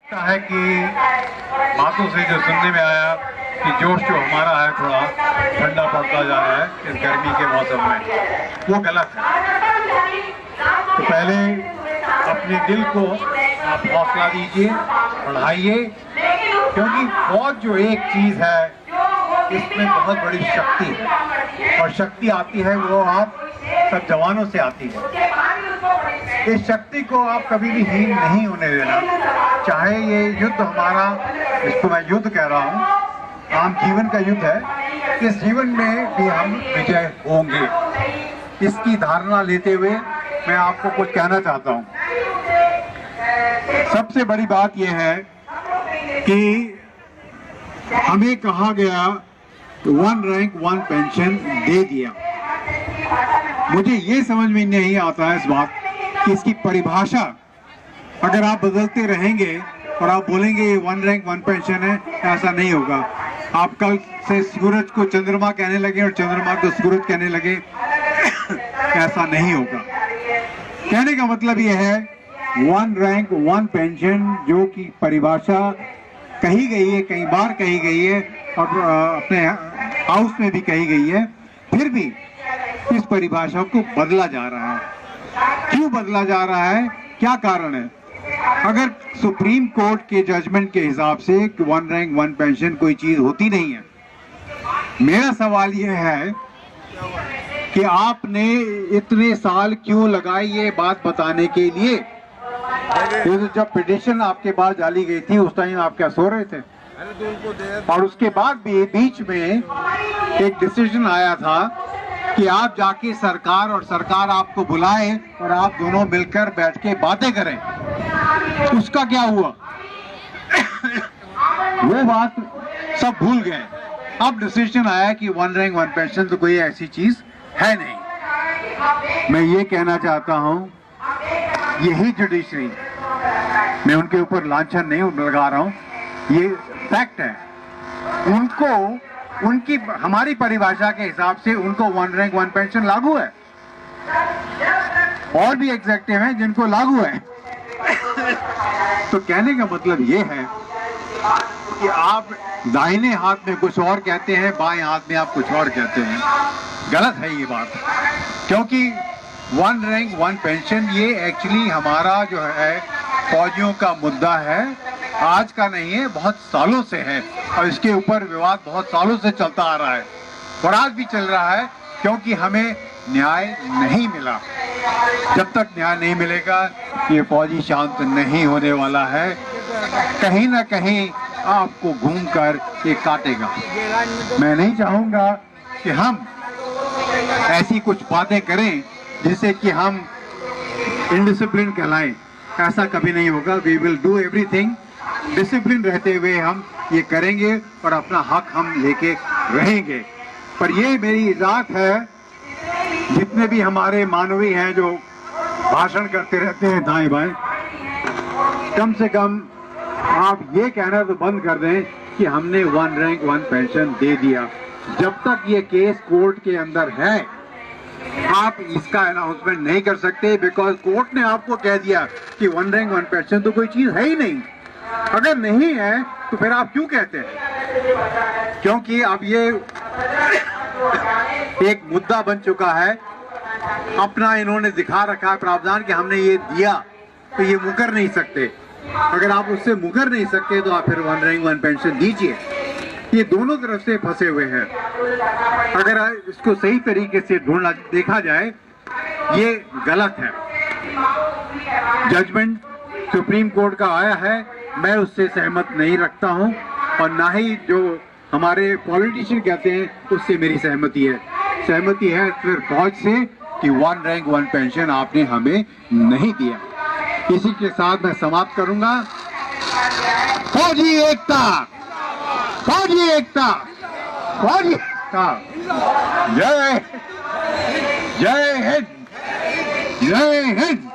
है कि बातों से जो सुनने में आया कि जोश जो हमारा है थोड़ा ठंडा पड़ता जा रहा है इस गर्मी के मौसम में, वो गलत है। तो पहले अपने दिल को आप हौसला दीजिए, बढ़ाइए, क्योंकि फौज जो एक चीज है इसमें बहुत बड़ी शक्ति है और शक्ति आती है वो आप सब जवानों से आती है। इस शक्ति को आप कभी भी हीन नहीं होने देना, चाहे ये युद्ध हमारा, इसको मैं युद्ध कह रहा हूँ, आम जीवन का युद्ध है, इस जीवन में भी हम विजय होंगे। इसकी धारणा लेते हुए मैं आपको कुछ कहना चाहता हूँ। सबसे बड़ी बात यह है कि हमें कहा गया 1 रैंक 1 पेंशन दे दिया। मुझे ये समझ में नहीं आता है इस बात कि इसकी परिभाषा अगर आप बदलते रहेंगे और आप बोलेंगे ये 1 रैंक 1 पेंशन है, ऐसा नहीं होगा। आप कल से सूरज को चंद्रमा कहने लगे और चंद्रमा को सूरज कहने लगे, ऐसा नहीं होगा। कहने का मतलब यह है 1 रैंक 1 पेंशन जो कि परिभाषा कही गई है, कई बार कही गई है और अपने हाउस में भी कही गई है, फिर भी इस परिभाषा को बदला जा रहा है। क्यों बदला जा रहा है, क्या कारण है? अगर सुप्रीम कोर्ट के जजमेंट के हिसाब से 1 रैंक 1 पेंशन कोई चीज होती नहीं है, मेरा सवाल यह है कि आपने इतने साल क्यों लगाए ये बात बताने के लिए? जब पिटीशन आपके पास डाली गई थी उस टाइम आप क्या सो रहे थे? और उसके बाद भी बीच में एक डिसीजन आया था कि आप जाके सरकार और सरकार आपको बुलाए और आप दोनों मिलकर बैठ के बातें करें। उसका क्या हुआ? वो बात सब भूल गए। अब डिसीजन आया कि 1 रैंक 1 पेंशन तो कोई ऐसी चीज है नहीं। मैं ये कहना चाहता हूं, यही जुडिशरी, मैं उनके ऊपर लांछन नहीं लगा रहा हूं, ये फैक्ट है। उनको उनकी हमारी परिभाषा के हिसाब से उनको 1 रैंक 1 पेंशन लागू है, और भी एग्जेक्टिव हैं जिनको लागू है। तो कहने का मतलब ये है कि आप दाहिने हाथ में कुछ और कहते हैं, बाएं हाथ में आप कुछ और कहते हैं। गलत है ये बात, क्योंकि 1 रैंक 1 पेंशन ये एक्चुअली हमारा जो है फौजियों का मुद्दा है, आज का नहीं है, बहुत सालों से है और इसके ऊपर विवाद बहुत सालों से चलता आ रहा है और आज भी चल रहा है, क्योंकि हमें न्याय नहीं मिला। जब तक न्याय नहीं मिलेगा ये फौजी शांत नहीं होने वाला है, कहीं ना कहीं आपको घूमकर ये काटेगा। मैं नहीं चाहूंगा कि हम ऐसी कुछ बातें करें जिससे कि हम इनडिसिप्लिन कहलाएं, ऐसा कभी नहीं होगा। We will do everything discipline रहते हुए हम ये करेंगे और अपना हक हम लेके रहेंगे। पर ये मेरी इजाज़त है, जितने भी हमारे मानवी हैं जो भाषण करते रहते हैं दाएं बाएं, कम से कम आप ये कहना तो बंद कर दें कि हमने 1 रैंक 1 पेंशन दे दिया। जब तक ये केस कोर्ट के अंदर है आप इसका अनाउंसमेंट नहीं कर सकते, बिकॉज कोर्ट ने आपको कह दिया कि 1 रैंक 1 पेंशन तो कोई चीज है ही नहीं। अगर नहीं है तो फिर आप क्यों कहते हैं? क्योंकि अब ये एक मुद्दा बन चुका है, अपना इन्होंने दिखा रखा है प्रावधान कि हमने ये दिया, तो ये मुकर नहीं सकते। अगर आप उससे मुकर नहीं सकते तो आप फिर 1 रैंक 1 पेंशन दीजिए। ये दोनों तरफ से फंसे हुए हैं। अगर इसको सही तरीके से ढूंढना देखा जाए, ये गलत है। जजमेंट सुप्रीम कोर्ट का आया है, मैं उससे सहमत नहीं रखता हूं और ना ही जो हमारे पॉलिटिशियन कहते हैं उससे मेरी सहमति है। सहमति है सिर्फ फौज से कि 1 रैंक 1 पेंशन आपने हमें नहीं दिया। इसी के साथ मैं समाप्त करूंगा। फौजी एकता, फौजी एकता, फौजी एकता। जय जय हिंद, जय हिंद।